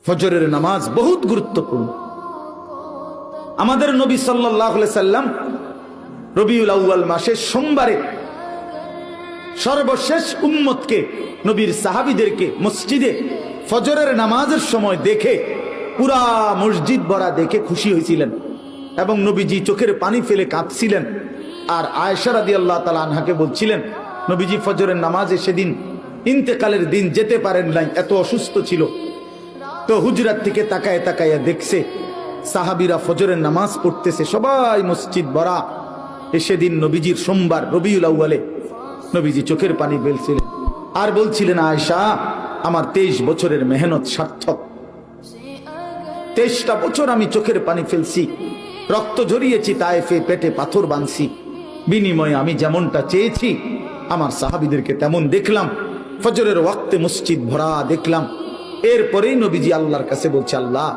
ফজরের নামাজ বহুত গুরুত্বপূর্ণ। আমাদের নবী সাল্লাল্লাহু আলাইহি সাল্লাম রবিউল আউয়াল মাসের সোমবারে সর্বশেষ উম্মতকে, নবীর সাহাবীদেরকে মসজিদে ফজরের নামাজের সময় দেখে পুরা মসজিদ ভরা দেখে খুশি হয়েছিলেন এবং নবীজি চোখের পানি ফেলে কাঁদছিলেন। আর আয়েশা রাদিয়াল্লাহু তাআলা আনহাকে বলছিলেন, নবীজি ফজরের নামাজে সেদিন ইন্তেকালের দিন যেতে পারেন নাই, এত অসুস্থ ছিল। তো হুজরাত থেকে তাকায় তাকায় দেখছে সাহাবীরা ফজরের নামাজ পড়তেছে, সবাই মসজিদ ভরা। সেদিন নবীজির সোমবার রবিউল আউয়ালে নবীজি চোখের পানি ফেলছিলেন আর বলছিলেন, আয়েশা, আমার 23 বছরের মেহনত সার্থক। 23টা বছর আমি চোখের পানি ফেলছি, রক্ত ঝরিয়েছি, তায়েফে পেটে পাথর বাঁধছি, বিনিময়ে আমি যেমনটা চেয়েছি আমার সাহাবীদেরকে তেমন দেখলাম। ফজরের ওয়াক্তে মসজিদ ভরা দেখলাম। এরপরেই নবীজি আল্লাহর কাছে বলছে, আল্লাহ